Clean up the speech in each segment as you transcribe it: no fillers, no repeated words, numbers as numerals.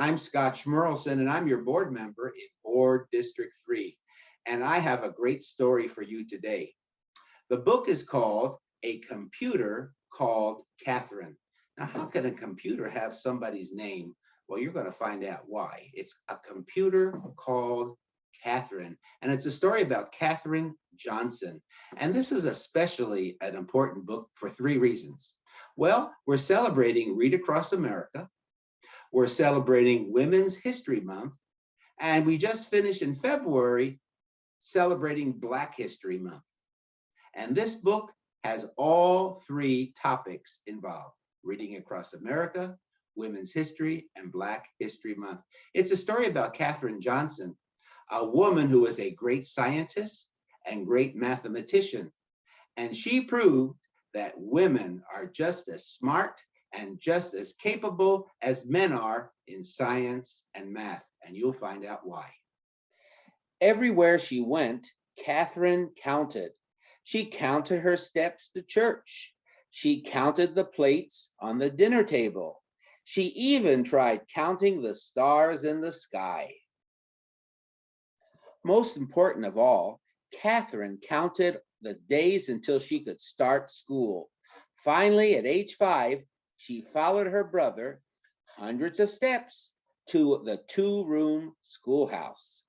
I'm Scott Schmerlson, and I'm your board member in Board District 3. And I have a great story for you today. The book is called A Computer Called Katherine. Now, how can a computer have somebody's name? Well, you're going to find out why. It's A Computer Called Katherine, and it's a story about Katherine Johnson. And this is especially an important book for three reasons. Well, we're celebrating Read Across America. We're celebrating Women's History Month, and we just finished in February celebrating Black History Month. And this book has all three topics involved: Reading Across America, Women's History, and Black History Month. It's a story about Katherine Johnson, a woman who was a great scientist and great mathematician. And she proved that women are just as smart and just as capable as men are in science and math, and you'll find out why. Everywhere she went, Katherine counted. She counted her steps to church. She counted the plates on the dinner table. She even tried counting the stars in the sky. Most important of all, Katherine counted the days until she could start school. Finally, at age 5, she followed her brother hundreds of steps to the 2-room schoolhouse.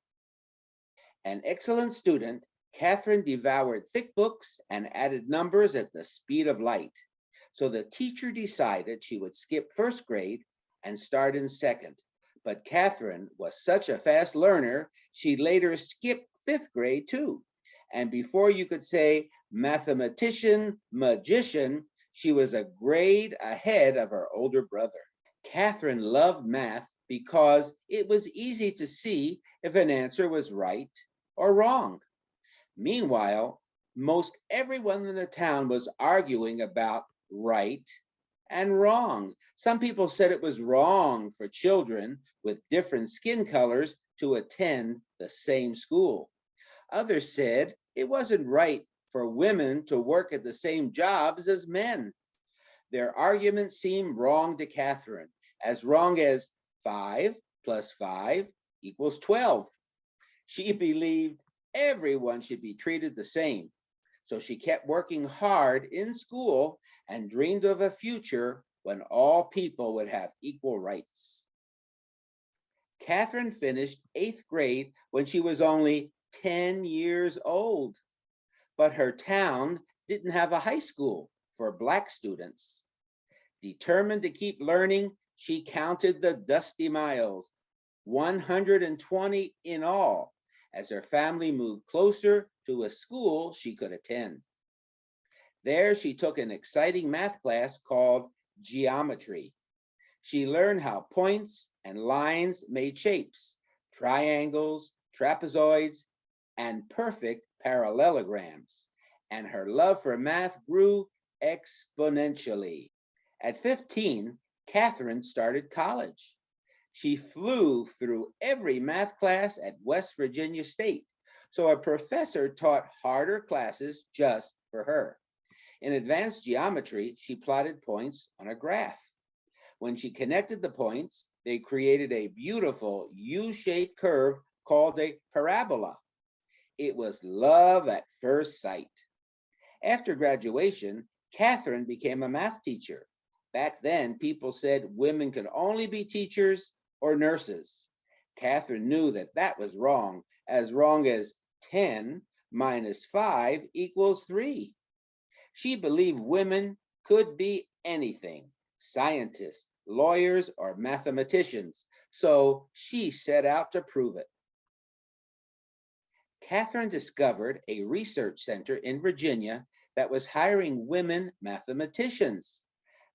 An excellent student, Katherine devoured thick books and added numbers at the speed of light. So the teacher decided she would skip first grade and start in second. But Katherine was such a fast learner, she later skipped 5th grade too. And before you could say mathematician, magician, she was a grade ahead of her older brother. Katherine loved math because it was easy to see if an answer was right or wrong. Meanwhile, most everyone in the town was arguing about right and wrong. Some people said it was wrong for children with different skin colors to attend the same school. Others said it wasn't right for women to work at the same jobs as men. Their arguments seemed wrong to Katherine, as wrong as 5 plus 5 equals 12. She believed everyone should be treated the same. So she kept working hard in school and dreamed of a future when all people would have equal rights. Katherine finished 8th grade when she was only 10 years old, but her town didn't have a high school for Black students. Determined to keep learning, she counted the dusty miles, 120 in all, as her family moved closer to a school she could attend. There she took an exciting math class called geometry. She learned how points and lines made shapes, triangles, trapezoids, and perfect parallelograms, and her love for math grew exponentially. At 15, Katherine started college. She flew through every math class at West Virginia State, so a professor taught harder classes just for her. In advanced geometry, she plotted points on a graph. When she connected the points, they created a beautiful U-shaped curve called a parabola. It was love at first sight. After graduation, Katherine became a math teacher. Back then, people said women could only be teachers or nurses. Katherine knew that that was wrong as 10 minus 5 equals 3. She believed women could be anything, scientists, lawyers, or mathematicians, so she set out to prove it. Katherine discovered a research center in Virginia that was hiring women mathematicians.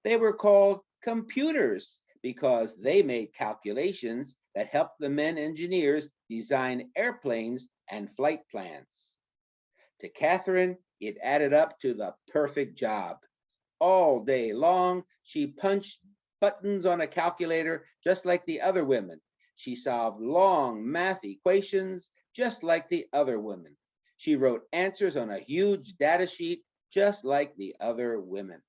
They were called computers because they made calculations that helped the men engineers design airplanes and flight plans. To Katherine, it added up to the perfect job. All day long, she punched buttons on a calculator just like the other women. She solved long math equations just like the other women. She wrote answers on a huge data sheet just like the other women.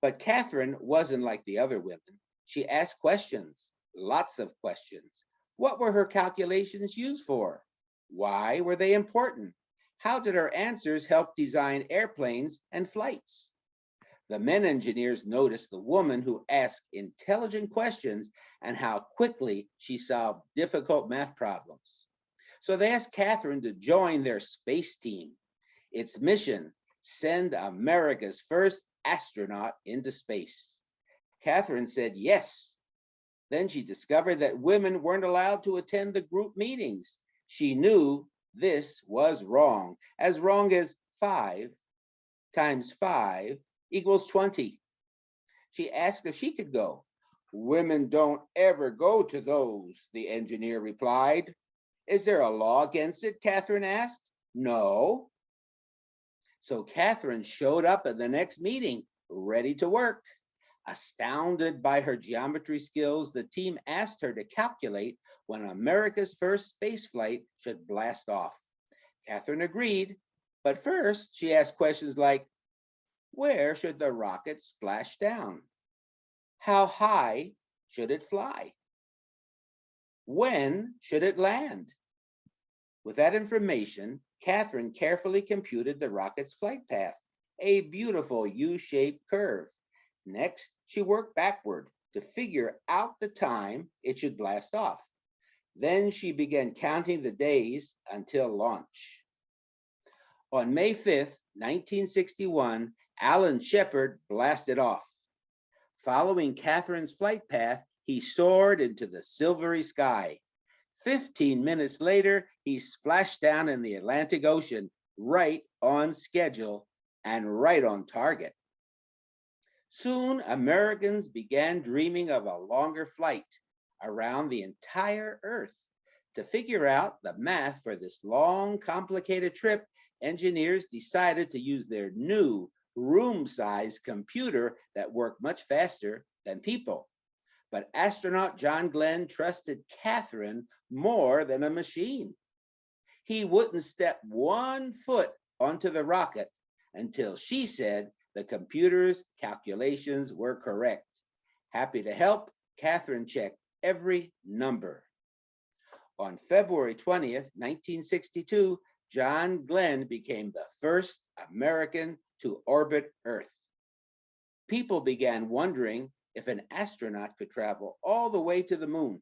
But Katherine wasn't like the other women. She asked questions, lots of questions. What were her calculations used for? Why were they important? How did her answers help design airplanes and flights? The men engineers noticed the woman who asked intelligent questions and how quickly she solved difficult math problems. So they asked Katherine to join their space team. Its mission, send America's first astronaut into space. Katherine said yes. Then she discovered that women weren't allowed to attend the group meetings. She knew this was wrong as 5 times 5 equals 20. She asked if she could go. Women don't ever go to those, the engineer replied. Is there a law against it? Katherine asked. No. So Katherine showed up at the next meeting, ready to work. Astounded by her geometry skills, the team asked her to calculate when America's first space flight should blast off. Katherine agreed, but first she asked questions like, where should the rocket splash down? How high should it fly? When should it land? With that information, Katherine carefully computed the rocket's flight path, a beautiful U-shaped curve. Next, she worked backward to figure out the time it should blast off. Then she began counting the days until launch. On May 5th, 1961, Alan Shepard blasted off. Following Katherine's flight path, he soared into the silvery sky. 15 minutes later, he splashed down in the Atlantic Ocean, right on schedule and right on target. Soon, Americans began dreaming of a longer flight around the entire Earth. To figure out the math for this long, complicated trip, engineers decided to use their new room-sized computer that worked much faster than people. But astronaut John Glenn trusted Katherine more than a machine. He wouldn't step 1 foot onto the rocket until she said the computer's calculations were correct. Happy to help, Katherine checked every number. On February 20th, 1962, John Glenn became the first American to orbit Earth. People began wondering if an astronaut could travel all the way to the moon.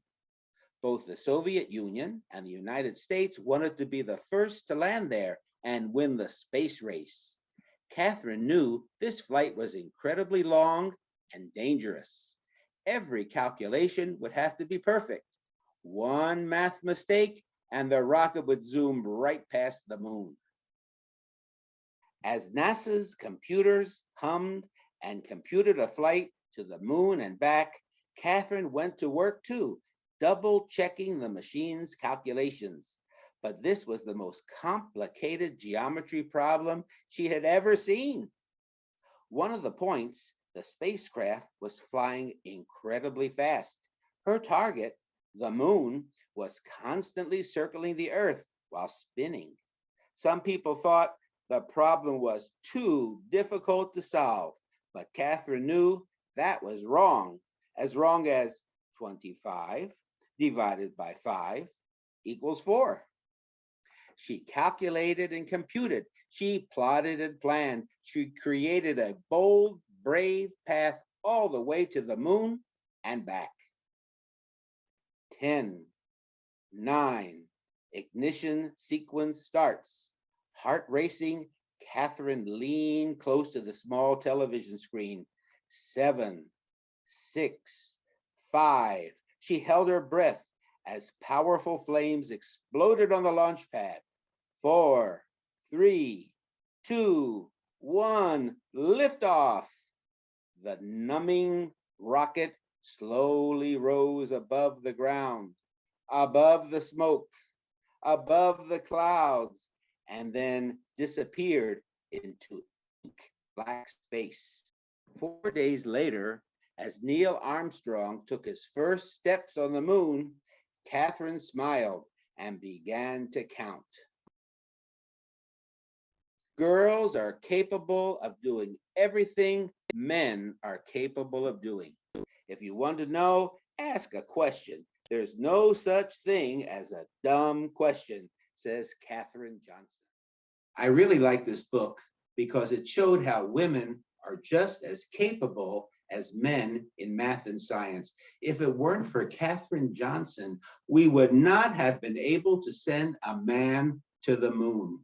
Both the Soviet Union and the United States wanted to be the first to land there and win the space race. Katherine knew this flight was incredibly long and dangerous. Every calculation would have to be perfect. One math mistake and the rocket would zoom right past the moon. As NASA's computers hummed and computed a flight to the moon and back, Katherine went to work too, double checking the machine's calculations. But this was the most complicated geometry problem she had ever seen. One of the points, the spacecraft was flying incredibly fast. Her target, the moon, was constantly circling the Earth while spinning. Some people thought the problem was too difficult to solve, but Katherine knew that was wrong as 25 divided by 5 equals 4. She calculated and computed. She plotted and planned. She created a bold, brave path all the way to the moon and back. 10, 9, ignition sequence starts. Heart racing, Katherine leaned close to the small television screen. 7, 6, 5. She held her breath as powerful flames exploded on the launch pad. 4, 3, 2, 1, liftoff. The numbing rocket slowly rose above the ground, above the smoke, above the clouds, and then disappeared into black space. 4 days later, as Neil Armstrong took his first steps on the moon, Katherine smiled and began to count. Girls are capable of doing everything men are capable of doing. If you want to know, ask a question. There's no such thing as a dumb question, says Katherine Johnson. I really like this book because it showed how women are just as capable as men in math and science. If it weren't for Katherine Johnson, we would not have been able to send a man to the moon.